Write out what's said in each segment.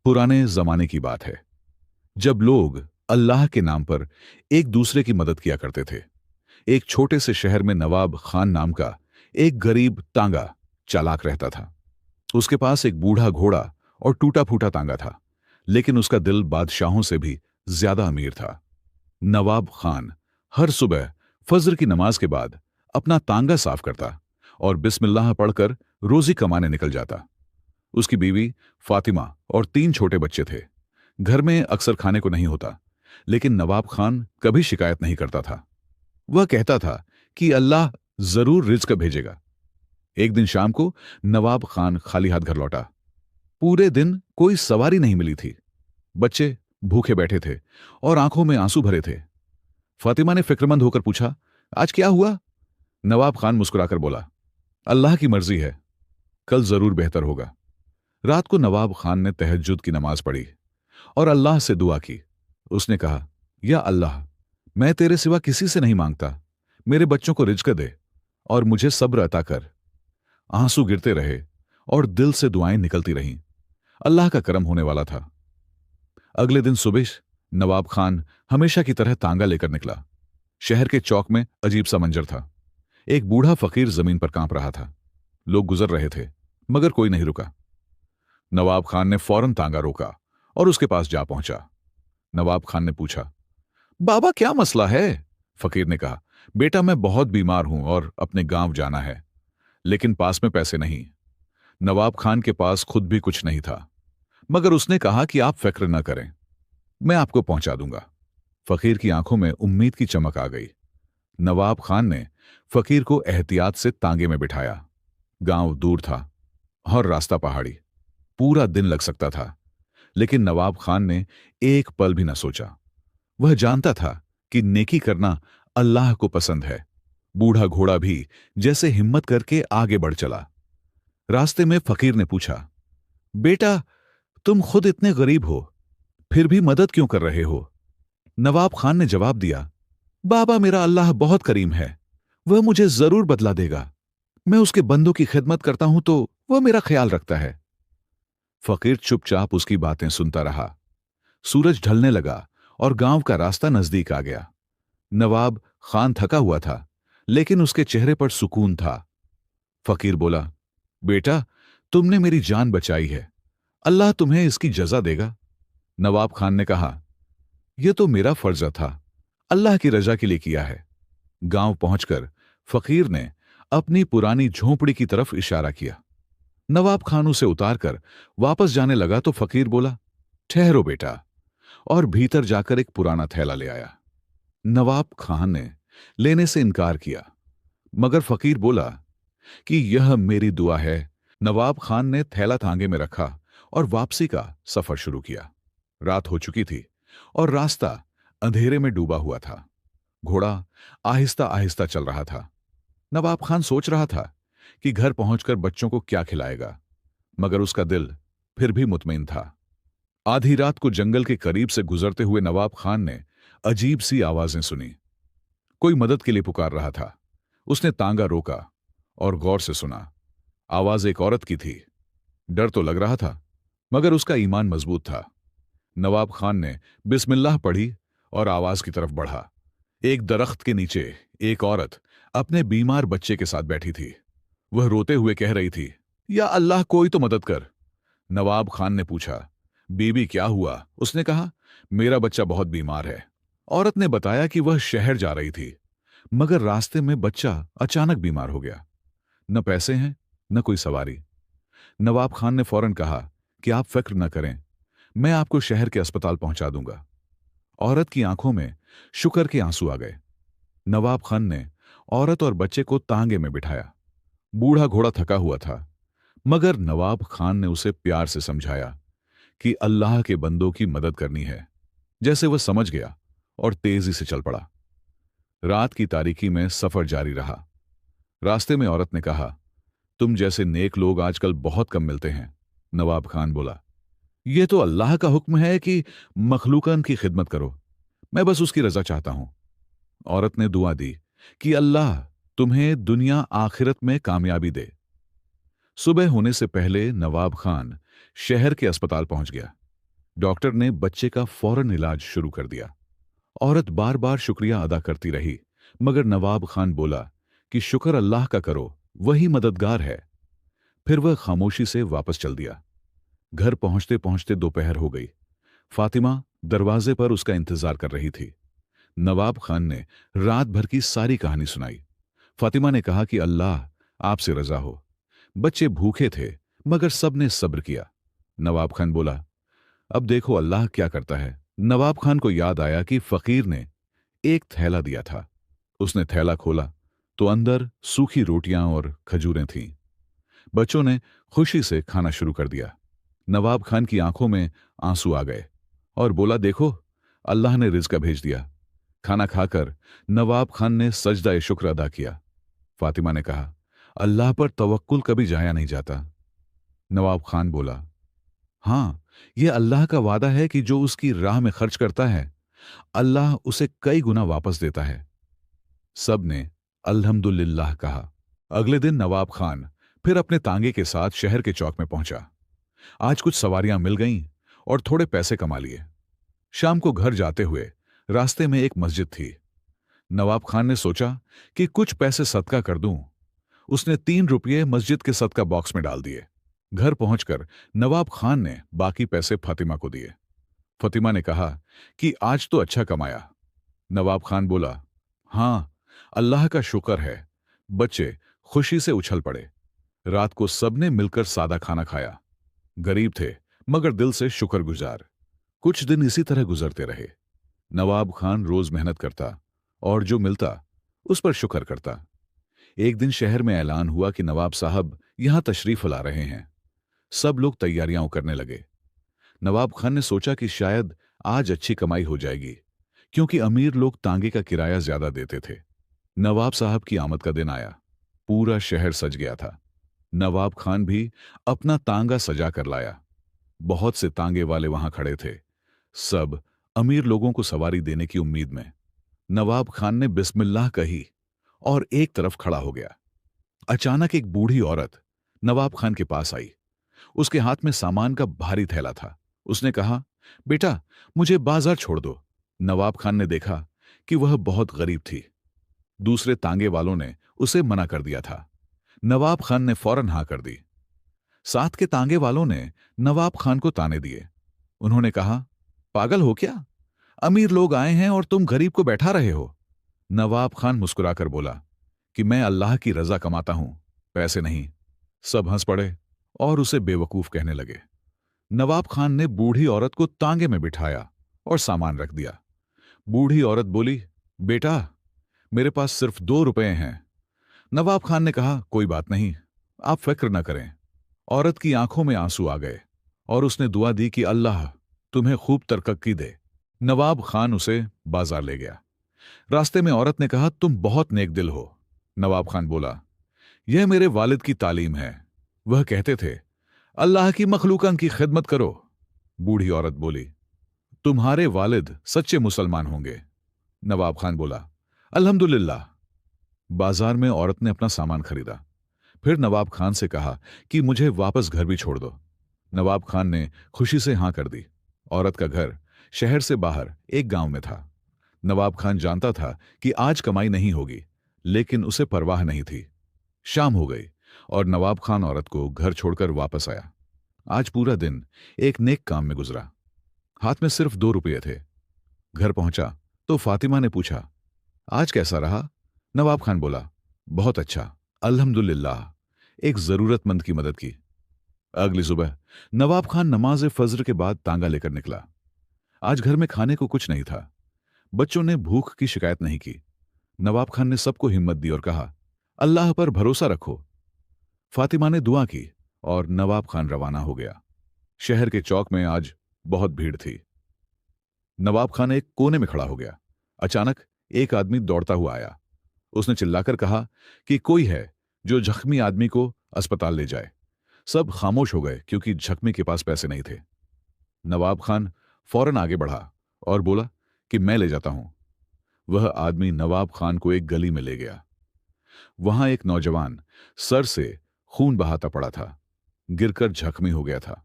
पुराने जमाने की बात है, जब लोग अल्लाह के नाम पर एक दूसरे की मदद किया करते थे। एक छोटे से शहर में नवाब खान नाम का एक गरीब तांगा चालाक रहता था। उसके पास एक बूढ़ा घोड़ा और टूटा फूटा तांगा था, लेकिन उसका दिल बादशाहों से भी ज्यादा अमीर था। नवाब खान हर सुबह फज्र की नमाज के बाद अपना तांगा साफ करता और बिस्मिल्लाह पढ़कर रोजी कमाने निकल जाता। उसकी बीवी फातिमा और 3 छोटे बच्चे थे। घर में अक्सर खाने को नहीं होता, लेकिन नवाब खान कभी शिकायत नहीं करता था। वह कहता था कि अल्लाह जरूर रिज्क भेजेगा। एक दिन शाम को नवाब खान खाली हाथ घर लौटा। पूरे दिन कोई सवारी नहीं मिली थी। बच्चे भूखे बैठे थे और आंखों में आंसू भरे थे। फातिमा ने फिक्रमंद होकर पूछा, आज क्या हुआ? नवाब खान मुस्कुराकर बोला, अल्लाह की मर्जी है, कल जरूर बेहतर होगा। रात को नवाब खान ने तहज्जुद की नमाज पढ़ी और अल्लाह से दुआ की। उसने कहा, या अल्लाह, मैं तेरे सिवा किसी से नहीं मांगता, मेरे बच्चों को रिज्क दे और मुझे सब्र अता कर। आंसू गिरते रहे और दिल से दुआएं निकलती रहीं। अल्लाह का करम होने वाला था। अगले दिन सुबह नवाब खान हमेशा की तरह तांगा लेकर निकला। शहर के चौक में अजीब सा मंजर था। एक बूढ़ा फकीर जमीन पर कांप रहा था। लोग गुजर रहे थे, मगर कोई नहीं रुका। नवाब खान ने फौरन तांगा रोका और उसके पास जा पहुंचा। नवाब खान ने पूछा, बाबा क्या मसला है? फकीर ने कहा, बेटा मैं बहुत बीमार हूं और अपने गांव जाना है, लेकिन पास में पैसे नहीं। नवाब खान के पास खुद भी कुछ नहीं था, मगर उसने कहा कि आप फिक्र न करें, मैं आपको पहुंचा दूंगा। फकीर की आंखों में उम्मीद की चमक आ गई। नवाब खान ने फकीर को एहतियात से तांगे में बिठाया। गांव दूर था और रास्ता पहाड़ी। पूरा दिन लग सकता था, लेकिन नवाब खान ने एक पल भी न सोचा। वह जानता था कि नेकी करना अल्लाह को पसंद है। बूढ़ा घोड़ा भी जैसे हिम्मत करके आगे बढ़ चला। रास्ते में फकीर ने पूछा, बेटा तुम खुद इतने गरीब हो, फिर भी मदद क्यों कर रहे हो? नवाब खान ने जवाब दिया, बाबा मेरा अल्लाह बहुत करीम है, वह मुझे जरूर बदला देगा। मैं उसके बंदों की खिदमत करता हूं तो वह मेरा ख्याल रखता है। फकीर चुपचाप उसकी बातें सुनता रहा। सूरज ढलने लगा और गांव का रास्ता नजदीक आ गया। नवाब खान थका हुआ था, लेकिन उसके चेहरे पर सुकून था। फकीर बोला, बेटा तुमने मेरी जान बचाई है, अल्लाह तुम्हें इसकी जजा देगा। नवाब खान ने कहा, यह तो मेरा फर्ज था, अल्लाह की रजा के लिए किया है। गांव पहुंचकर फकीर ने अपनी पुरानी झोंपड़ी की तरफ इशारा किया। नवाब खान उसे उतारकर वापस जाने लगा तो फकीर बोला, ठहरो बेटा, और भीतर जाकर एक पुराना थैला ले आया। नवाब खान ने लेने से इनकार किया, मगर फकीर बोला कि यह मेरी दुआ है। नवाब खान ने थैला तांगे में रखा और वापसी का सफर शुरू किया। रात हो चुकी थी और रास्ता अंधेरे में डूबा हुआ था। घोड़ा आहिस्ता आहिस्ता चल रहा था। नवाब खान सोच रहा था कि घर पहुंचकर बच्चों को क्या खिलाएगा, मगर उसका दिल फिर भी मुतमईन था। आधी रात को जंगल के करीब से गुजरते हुए नवाब खान ने अजीब सी आवाजें सुनी। कोई मदद के लिए पुकार रहा था। उसने तांगा रोका और गौर से सुना। आवाज एक औरत की थी। डर तो लग रहा था, मगर उसका ईमान मजबूत था। नवाब खान ने बिस्मिल्लाह पढ़ी और आवाज की तरफ बढ़ा। एक दरख्त के नीचे एक औरत अपने बीमार बच्चे के साथ बैठी थी। वह रोते हुए कह रही थी, या अल्लाह कोई तो मदद कर। नवाब खान ने पूछा, बीबी क्या हुआ? उसने कहा, मेरा बच्चा बहुत बीमार है। औरत ने बताया कि वह शहर जा रही थी, मगर रास्ते में बच्चा अचानक बीमार हो गया। न पैसे हैं न कोई सवारी। नवाब खान ने फौरन कहा कि आप फिक्र न करें, मैं आपको शहर के अस्पताल पहुंचा दूंगा। औरत की आंखों में शुक्र के आंसू आ गए। नवाब खान ने औरत और बच्चे को तांगे में बिठाया। बूढ़ा घोड़ा थका हुआ था, मगर नवाब खान ने उसे प्यार से समझाया कि अल्लाह के बंदों की मदद करनी है। जैसे वह समझ गया और तेजी से चल पड़ा। रात की तारीकी में सफर जारी रहा। रास्ते में औरत ने कहा, तुम जैसे नेक लोग आजकल बहुत कम मिलते हैं। नवाब खान बोला, यह तो अल्लाह का हुक्म है कि मखलूकन की खिदमत करो, मैं बस उसकी रजा चाहता हूं। औरत ने दुआ दी कि अल्लाह तुम्हें दुनिया आखिरत में कामयाबी दे। सुबह होने से पहले नवाब खान शहर के अस्पताल पहुंच गया। डॉक्टर ने बच्चे का फौरन इलाज शुरू कर दिया। औरत बार बार शुक्रिया अदा करती रही, मगर नवाब खान बोला कि शुक्र अल्लाह का करो, वही मददगार है। फिर वह खामोशी से वापस चल दिया। घर पहुंचते पहुंचते दोपहर हो गई। फातिमा दरवाजे पर उसका इंतजार कर रही थी। नवाब खान ने रात भर की सारी कहानी सुनाई। फातिमा ने कहा कि अल्लाह आपसे रजा हो। बच्चे भूखे थे, मगर सबने सब्र किया। नवाब खान बोला, अब देखो अल्लाह क्या करता है। नवाब खान को याद आया कि फकीर ने एक थैला दिया था। उसने थैला खोला तो अंदर सूखी रोटियां और खजूरें थीं। बच्चों ने खुशी से खाना शुरू कर दिया। नवाब खान की आंखों में आंसू आ गए और बोला, देखो अल्लाह ने रिज़्क भेज दिया। खाना खाकर नवाब खान ने सजदा शुक्र अदा किया। फातिमा ने कहा, अल्लाह पर तवक्कुल कभी जाया नहीं जाता। नवाब खान बोला, हां, यह अल्लाह का वादा है कि जो उसकी राह में खर्च करता है, अल्लाह उसे कई गुना वापस देता है। सब ने अल्हम्दुलिल्लाह कहा। अगले दिन नवाब खान फिर अपने तांगे के साथ शहर के चौक में पहुंचा। आज कुछ सवारियां मिल गईं और थोड़े पैसे कमा लिए। शाम को घर जाते हुए रास्ते में एक मस्जिद थी। नवाब खान ने सोचा कि कुछ पैसे सदका कर दूं। उसने 3 रुपये मस्जिद के सदका बॉक्स में डाल दिए। घर पहुंचकर नवाब खान ने बाकी पैसे फातिमा को दिए। फातिमा ने कहा कि आज तो अच्छा कमाया। नवाब खान बोला, हां, अल्लाह का शुक्र है। बच्चे खुशी से उछल पड़े। रात को सबने मिलकर सादा खाना खाया। गरीब थे, मगर दिल से शुक्रगुजार। कुछ दिन इसी तरह गुजरते रहे। नवाब खान रोज मेहनत करता और जो मिलता उस पर शुक्र करता। एक दिन शहर में ऐलान हुआ कि नवाब साहब यहां तशरीफ ला रहे हैं। सब लोग तैयारियां करने लगे। नवाब खान ने सोचा कि शायद आज अच्छी कमाई हो जाएगी, क्योंकि अमीर लोग तांगे का किराया ज्यादा देते थे। नवाब साहब की आमद का दिन आया। पूरा शहर सज गया था। नवाब खान भी अपना तांगा सजा कर लाया। बहुत से तांगे वाले वहां खड़े थे, सब अमीर लोगों को सवारी देने की उम्मीद में। नवाब खान ने बिस्मिल्लाह कही और एक तरफ खड़ा हो गया। अचानक एक बूढ़ी औरत नवाब खान के पास आई। उसके हाथ में सामान का भारी थैला था। उसने कहा, बेटा, मुझे बाजार छोड़ दो। नवाब खान ने देखा कि वह बहुत गरीब थी। दूसरे तांगे वालों ने उसे मना कर दिया था। नवाब खान ने फौरन हां कर दी। साथ के तांगे वालों ने नवाब खान को ताने दिए। उन्होंने कहा, पागल हो क्या? अमीर लोग आए हैं और तुम गरीब को बैठा रहे हो। नवाब खान मुस्कुराकर बोला कि मैं अल्लाह की रजा कमाता हूं, पैसे नहीं। सब हंस पड़े और उसे बेवकूफ कहने लगे। नवाब खान ने बूढ़ी औरत को तांगे में बिठाया और सामान रख दिया। बूढ़ी औरत बोली, बेटा, मेरे पास सिर्फ 2 रुपए हैं। नवाब खान ने कहा, कोई बात नहीं, आप फिक्र न करें। औरत की आंखों में आंसू आ गए और उसने दुआ दी कि अल्लाह तुम्हें खूब तरक्की दे। नवाब खान उसे बाजार ले गया। रास्ते में औरत ने कहा, तुम बहुत नेक दिल हो। नवाब खान बोला, यह मेरे वालिद की तालीम है। वह कहते थे, अल्लाह की मखलूकन की खिदमत करो। बूढ़ी औरत बोली, तुम्हारे वालिद सच्चे मुसलमान होंगे। नवाब खान बोला, अल्हम्दुलिल्लाह। बाजार में औरत ने अपना सामान खरीदा। फिर नवाब खान से कहा कि मुझे वापस घर भी छोड़ दो। नवाब खान ने खुशी से हां कर दी। औरत का घर शहर से बाहर एक गांव में था। नवाब खान जानता था कि आज कमाई नहीं होगी, लेकिन उसे परवाह नहीं थी। शाम हो गई और नवाब खान औरत को घर छोड़कर वापस आया। आज पूरा दिन एक नेक काम में गुजरा। हाथ में सिर्फ 2 रुपये थे। घर पहुंचा तो फातिमा ने पूछा, आज कैसा रहा? नवाब खान बोला, बहुत अच्छा, अल्हम्दुलिल्लाह, एक जरूरतमंद की मदद की। अगली सुबह नवाब खान नमाज फज्र के बाद तांगा लेकर निकला। आज घर में खाने को कुछ नहीं था। बच्चों ने भूख की शिकायत नहीं की। नवाब खान ने सबको हिम्मत दी और कहा, अल्लाह पर भरोसा रखो। फातिमा ने दुआ की और नवाब खान रवाना हो गया। शहर के चौक में आज बहुत भीड़ थी। नवाब खान एक कोने में खड़ा हो गया। अचानक एक आदमी दौड़ता हुआ आया। उसने चिल्लाकर कहा कि कोई है जो जख्मी आदमी को अस्पताल ले जाए। सब खामोश हो गए क्योंकि जख्मी के पास पैसे नहीं थे। नवाब खान फौरन आगे बढ़ा और बोला कि मैं ले जाता हूं। वह आदमी नवाब खान को एक गली में ले गया। वहां एक नौजवान सर से खून बहाता पड़ा था, गिरकर जख्मी हो गया था।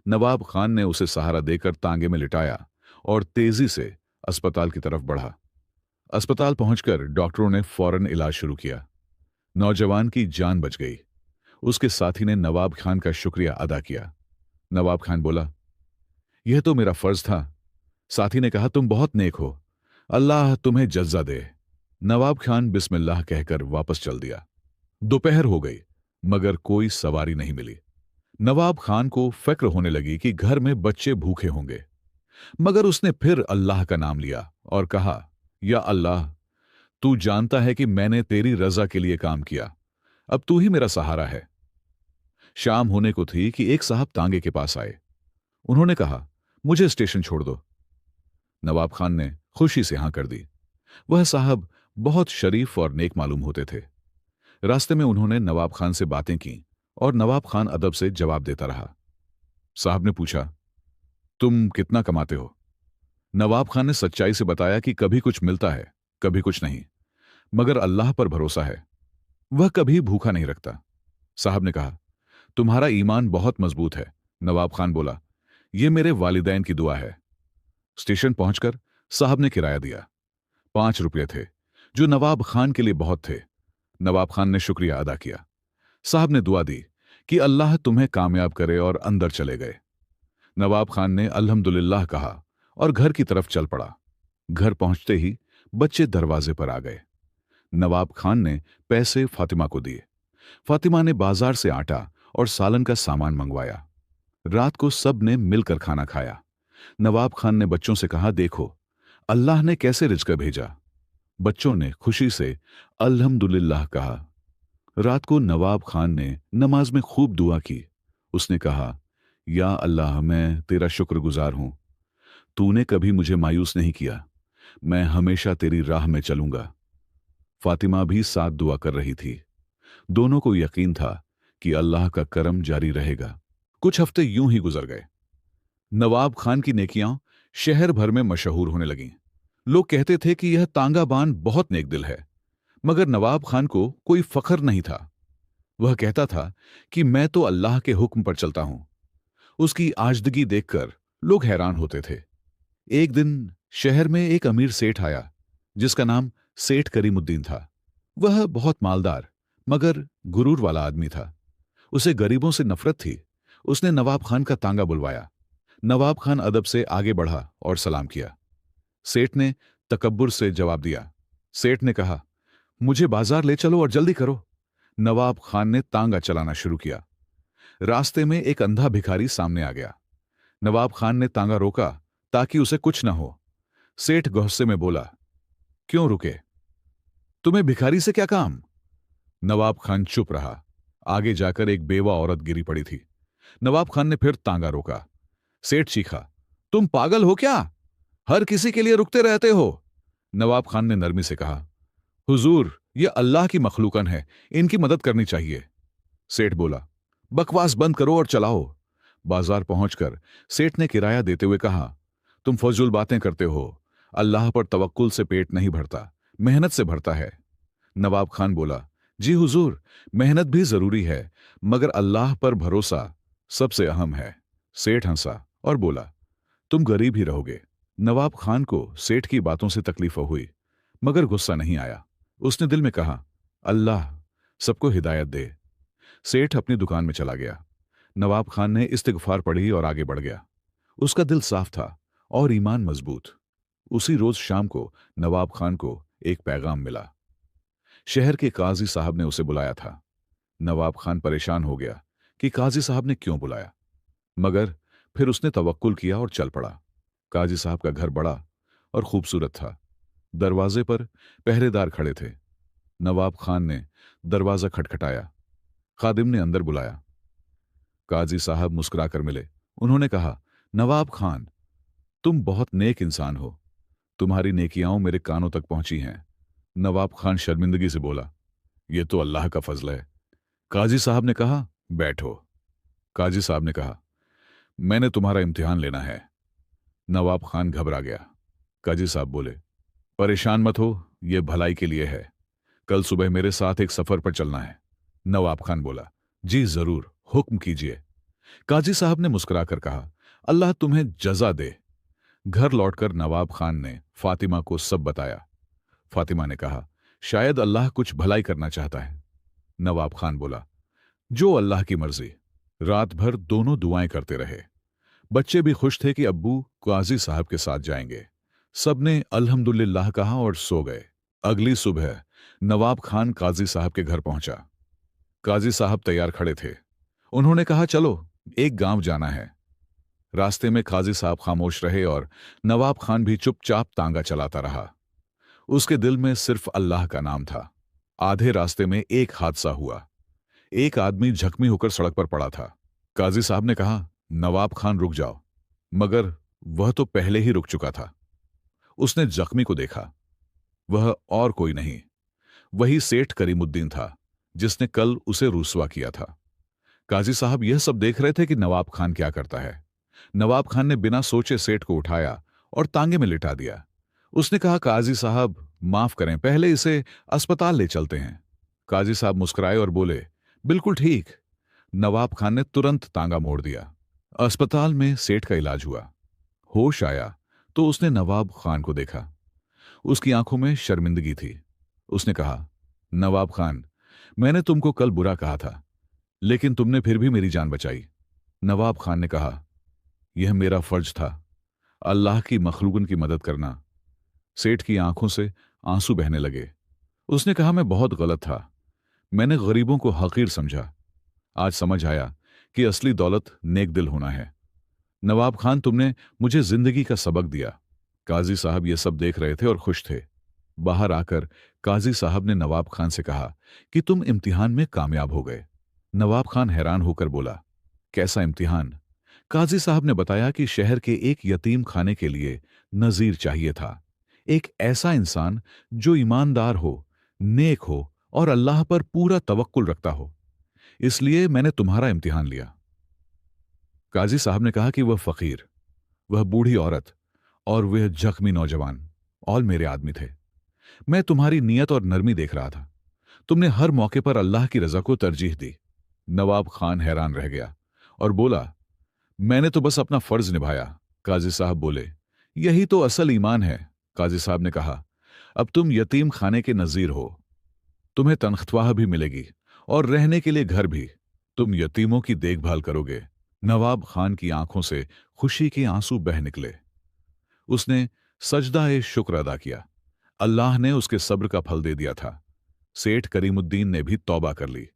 नवाब खान ने उसे सहारा देकर तांगे में लिटाया और तेजी से अस्पताल की तरफ बढ़ा। अस्पताल पहुंचकर डॉक्टरों ने फौरन इलाज शुरू किया। नौजवान की जान बच गई। उसके साथी ने नवाब खान का शुक्रिया अदा किया। नवाब खान बोला, यह तो मेरा फर्ज था। साथी ने कहा, तुम बहुत नेक हो, अल्लाह तुम्हें जज्जा दे। नवाब खान बिस्मिल्लाह कहकर वापस चल दिया। दोपहर हो गई, मगर कोई सवारी नहीं मिली। नवाब खान को फिक्र होने लगी कि घर में बच्चे भूखे होंगे, मगर उसने फिर अल्लाह का नाम लिया और कहा, या अल्लाह, तू जानता है कि मैंने तेरी रजा के लिए काम किया, अब तू ही मेरा सहारा है। शाम होने को थी कि एक साहब तांगे के पास आए। उन्होंने कहा, मुझे स्टेशन छोड़ दो। नवाब खान ने खुशी से हां कर दी। वह साहब बहुत शरीफ और नेक मालूम होते थे। रास्ते में उन्होंने नवाब खान से बातें की और नवाब खान अदब से जवाब देता रहा। साहब ने पूछा, तुम कितना कमाते हो? नवाब खान ने सच्चाई से बताया कि कभी कुछ मिलता है, कभी कुछ नहीं, मगर अल्लाह पर भरोसा है, वह कभी भूखा नहीं रखता। साहब ने कहा, तुम्हारा ईमान बहुत मजबूत है। नवाब खान बोला, यह मेरे वालिदैन की दुआ है। स्टेशन पहुंचकर साहब ने किराया दिया। 5 रुपये थे, जो नवाब खान के लिए बहुत थे। नवाब खान ने शुक्रिया अदा किया। साहब ने दुआ दी कि अल्लाह तुम्हें कामयाब करे और अंदर चले गए। नवाब खान ने अल्हम्दुलिल्लाह कहा और घर की तरफ चल पड़ा। घर पहुंचते ही बच्चे दरवाजे पर आ गए। नवाब खान ने पैसे फातिमा को दिए। फातिमा ने बाजार से आटा और सालन का सामान मंगवाया। रात को सब ने मिलकर खाना खाया। नवाब खान ने बच्चों से कहा, देखो अल्लाह ने कैसे रिज़्क भेजा। बच्चों ने खुशी से अल्हम्दुलिल्लाह कहा। रात को नवाब खान ने नमाज में खूब दुआ की। उसने कहा, या अल्लाह, मैं तेरा शुक्रगुजार हूं। तूने कभी मुझे मायूस नहीं किया। मैं हमेशा तेरी राह में चलूंगा। फातिमा भी साथ दुआ कर रही थी। दोनों को यकीन था कि अल्लाह का करम जारी रहेगा। कुछ हफ्ते यूं ही गुजर गए। नवाब खान की नेकियां शहर भर में मशहूर होने लगीं। लोग कहते थे कि यह तांगाबान बहुत नेक दिल है, मगर नवाब खान को कोई फख्र नहीं था। वह कहता था कि मैं तो अल्लाह के हुक्म पर चलता हूं। उसकी आजदगी देखकर लोग हैरान होते थे। एक दिन शहर में एक अमीर सेठ आया, जिसका नाम सेठ करीमुद्दीन था। वह बहुत मालदार मगर गुरूर वाला आदमी था। उसे गरीबों से नफरत थी। उसने नवाब खान का तांगा बुलवाया। नवाब खान अदब से आगे बढ़ा और सलाम किया। सेठ ने तकब्बुर से जवाब दिया। सेठ ने कहा, मुझे बाजार ले चलो और जल्दी करो। नवाब खान ने तांगा चलाना शुरू किया। रास्ते में एक अंधा भिखारी सामने आ गया। नवाब खान ने तांगा रोका ताकि उसे कुछ न हो। सेठ गुस्से में बोला, क्यों रुके? तुम्हें भिखारी से क्या काम? नवाब खान चुप रहा। आगे जाकर एक बेवा औरत गिरी पड़ी थी। नवाब खान ने फिर तांगा रोका। सेठ चीखा, तुम पागल हो क्या? हर किसी के लिए रुकते रहते हो। नवाब खान ने नरमी से कहा, हुजूर, ये अल्लाह की मखलूकन है, इनकी मदद करनी चाहिए। सेठ बोला, बकवास बंद करो और चलाओ। बाजार पहुंचकर सेठ ने किराया देते हुए कहा, तुम फजूल बातें करते हो। अल्लाह पर तवक्कुल से पेट नहीं भरता, मेहनत से भरता है। नवाब खान बोला, जी हुजूर, मेहनत भी जरूरी है, मगर अल्लाह पर भरोसा सबसे अहम है। सेठ हंसा और बोला, तुम गरीब ही रहोगे। नवाब खान को सेठ की बातों से तकलीफ हुई, मगर गुस्सा नहीं आया। उसने दिल में कहा, अल्लाह सबको हिदायत दे। सेठ अपनी दुकान में चला गया। नवाब खान ने इस्तिगफार पढ़ी और आगे बढ़ गया। उसका दिल साफ था और ईमान मजबूत। उसी रोज शाम को नवाब खान को एक पैगाम मिला। शहर के काजी साहब ने उसे बुलाया था। नवाब खान परेशान हो गया कि काजी साहब ने क्यों बुलाया, मगर फिर उसने तवक्कुल किया और चल पड़ा। काजी साहब का घर बड़ा और खूबसूरत था। दरवाजे पर पहरेदार खड़े थे। नवाब खान ने दरवाजा खटखटाया। खादिम ने अंदर बुलाया। काजी साहब मुस्कुराकर मिले। उन्होंने कहा, नवाब खान, तुम बहुत नेक इंसान हो। तुम्हारी नेकियां मेरे कानों तक पहुंची हैं। नवाब खान शर्मिंदगी से बोला, यह तो अल्लाह का फजल है। काजी साहब ने कहा, बैठो। काजी साहब ने कहा, मैंने तुम्हारा इम्तिहान लेना है। नवाब खान घबरा गया। काजी साहब बोले, परेशान मत हो, यह भलाई के लिए है। कल सुबह मेरे साथ एक सफर पर चलना है। नवाब खान बोला, जी जरूर, हुक्म कीजिए। काजी साहब ने मुस्कुराकर कहा, अल्लाह तुम्हें जजा दे। घर लौटकर नवाब खान ने फातिमा को सब बताया। फातिमा ने कहा, शायद अल्लाह कुछ भलाई करना चाहता है। नवाब खान बोला, जो अल्लाह की मर्जी। रात भर दोनों दुआएं करते रहे। बच्चे भी खुश थे कि अब्बू काजी साहब के साथ जाएंगे। सबने अल्हम्दुलिल्लाह कहा और सो गए। अगली सुबह नवाब खान काजी साहब के घर पहुंचा। काजी साहब तैयार खड़े थे। उन्होंने कहा, चलो एक गांव जाना है। रास्ते में काजी साहब खामोश रहे और नवाब खान भी चुपचाप तांगा चलाता रहा। उसके दिल में सिर्फ अल्लाह का नाम था। आधे रास्ते में एक हादसा हुआ। एक आदमी जख्मी होकर सड़क पर पड़ा था। काजी साहब ने कहा, नवाब खान रुक जाओ। मगर वह तो पहले ही रुक चुका था। उसने जख्मी को देखा। वह और कोई नहीं, वही सेठ करीमुद्दीन था जिसने कल उसे रुसवा किया था। काजी साहब यह सब देख रहे थे कि नवाब खान क्या करता है। नवाब खान ने बिना सोचे सेठ को उठाया और तांगे में लिटा दिया। उसने कहा, काजी साहब माफ करें, पहले इसे अस्पताल ले चलते हैं। काजी साहब मुस्कुराए और बोले, बिल्कुल ठीक। नवाब खान ने तुरंत तांगा मोड़ दिया। अस्पताल में सेठ का इलाज हुआ। होश आया तो उसने नवाब खान को देखा। उसकी आंखों में शर्मिंदगी थी। उसने कहा, नवाब खान, मैंने तुमको कल बुरा कहा था, लेकिन तुमने फिर भी मेरी जान बचाई। नवाब खान ने कहा, यह मेरा फर्ज था, अल्लाह की मखलूकन की मदद करना। सेठ की आंखों से आंसू बहने लगे। उसने कहा, मैं बहुत गलत था। मैंने गरीबों को हकीर समझा। आज समझ आया कि असली दौलत नेक दिल होना है। नवाब खान, तुमने मुझे जिंदगी का सबक दिया। काजी साहब ये सब देख रहे थे और खुश थे। बाहर आकर काजी साहब ने नवाब खान से कहा कि तुम इम्तिहान में कामयाब हो गए। नवाब खान हैरान होकर बोला, कैसा इम्तिहान? काजी साहब ने बताया कि शहर के एक यतीम खाने के लिए नजीर चाहिए था। एक ऐसा इंसान जो ईमानदार हो, नेक हो और अल्लाह पर पूरा तवक्कुल रखता हो। इसलिए मैंने तुम्हारा इम्तिहान लिया। काजी साहब ने कहा कि वह फकीर, वह बूढ़ी औरत और वह जख्मी नौजवान और मेरे आदमी थे। मैं तुम्हारी नियत और नरमी देख रहा था। तुमने हर मौके पर अल्लाह की रजा को तरजीह दी। नवाब खान हैरान रह गया और बोला, मैंने तो बस अपना फर्ज निभाया। काजी साहब बोले, यही तो असल ईमान है। काजी साहब ने कहा, अब तुम यतीम खाने के नजीर हो। तुम्हें तनख्वाह भी मिलेगी और रहने के लिए घर भी। तुम यतीमों की देखभाल करोगे। नवाब खान की आंखों से खुशी के आंसू बह निकले। उसने सजदा-ए शुक्र अदा किया। अल्लाह ने उसके सब्र का फल दे दिया था। सेठ करीमुद्दीन ने भी तौबा कर ली।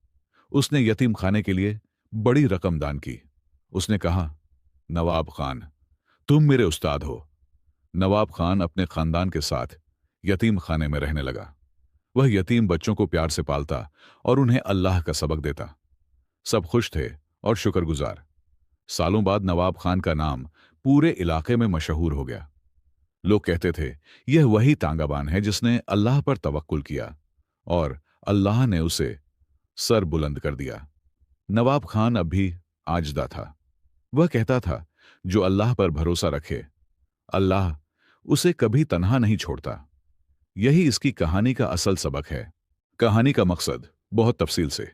उसने यतीम खाने के लिए बड़ी रकम दान की। उसने कहा, नवाब खान, तुम मेरे उस्ताद हो। नवाब खान अपने खानदान के साथ यतीम खाने में रहने लगा। वह यतीम बच्चों को प्यार से पालता और उन्हें अल्लाह का सबक देता। सब खुश थे और शुक्रगुजार। सालों बाद नवाब खान का नाम पूरे इलाके में मशहूर हो गया। लोग कहते थे, यह वही तांगाबान है जिसने अल्लाह पर तवक्कुल किया और अल्लाह ने उसे सर बुलंद कर दिया। नवाब खान अब भी आजदा था। वह कहता था, जो अल्लाह पर भरोसा रखे, अल्लाह उसे कभी तन्हा नहीं छोड़ता। यही इसकी कहानी का असल सबक है। कहानी का मकसद बहुत तफसील से।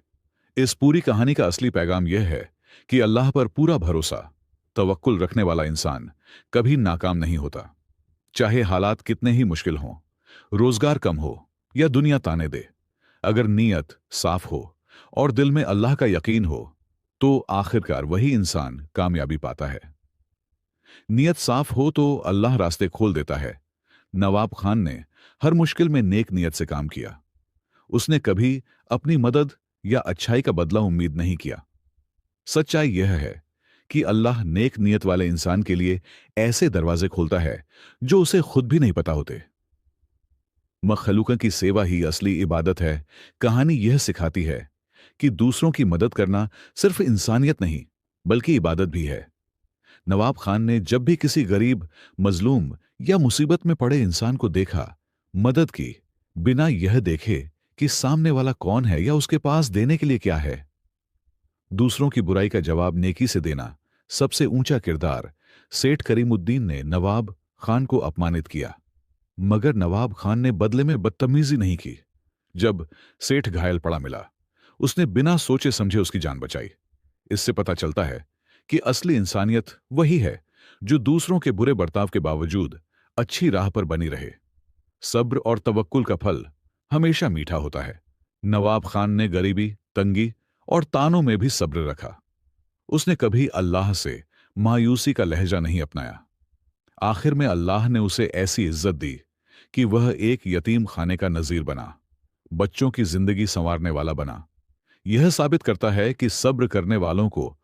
इस पूरी कहानी का असली पैगाम यह है कि अल्लाह पर पूरा भरोसा, तवक्कुल रखने वाला इंसान कभी नाकाम नहीं होता। चाहे हालात कितने ही मुश्किल हों, रोजगार कम हो या दुनिया ताने दे, अगर नीयत साफ हो और दिल में अल्लाह का यकीन हो, तो आखिरकार वही इंसान कामयाबी पाता है। नीयत साफ हो तो अल्लाह रास्ते खोल देता है। नवाब खान ने हर मुश्किल में नेक नीयत से काम किया। उसने कभी अपनी मदद या अच्छाई का बदला उम्मीद नहीं किया। सच्चाई यह है कि अल्लाह नेक नीयत वाले इंसान के लिए ऐसे दरवाजे खोलता है जो उसे खुद भी नहीं पता होते। मखलूका की सेवा ही असली इबादत है। कहानी यह सिखाती है कि दूसरों की मदद करना सिर्फ इंसानियत नहीं, बल्कि इबादत भी है। नवाब खान ने जब भी किसी गरीब, मजलूम या मुसीबत में पड़े इंसान को देखा, मदद की, बिना यह देखे कि सामने वाला कौन है या उसके पास देने के लिए क्या है। दूसरों की बुराई का जवाब नेकी से देना सबसे ऊंचा किरदार। सेठ करीमुद्दीन ने नवाब खान को अपमानित किया, मगर नवाब खान ने बदले में बदतमीजी नहीं की। जब सेठ घायल पड़ा मिला, उसने बिना सोचे समझे उसकी जान बचाई। इससे पता चलता है कि असली इंसानियत वही है जो दूसरों के बुरे बर्ताव के बावजूद अच्छी राह पर बनी रहे। सब्र और तवक्कुल का फल हमेशा मीठा होता है। नवाब खान ने गरीबी, तंगी और तानों में भी सब्र रखा। उसने कभी अल्लाह से मायूसी का लहजा नहीं अपनाया। आखिर में अल्लाह ने उसे ऐसी इज्जत दी कि वह एक यतीम खाने का नजीर बना, बच्चों की जिंदगी संवारने वाला बना। यह साबित करता है कि सब्र करने वालों को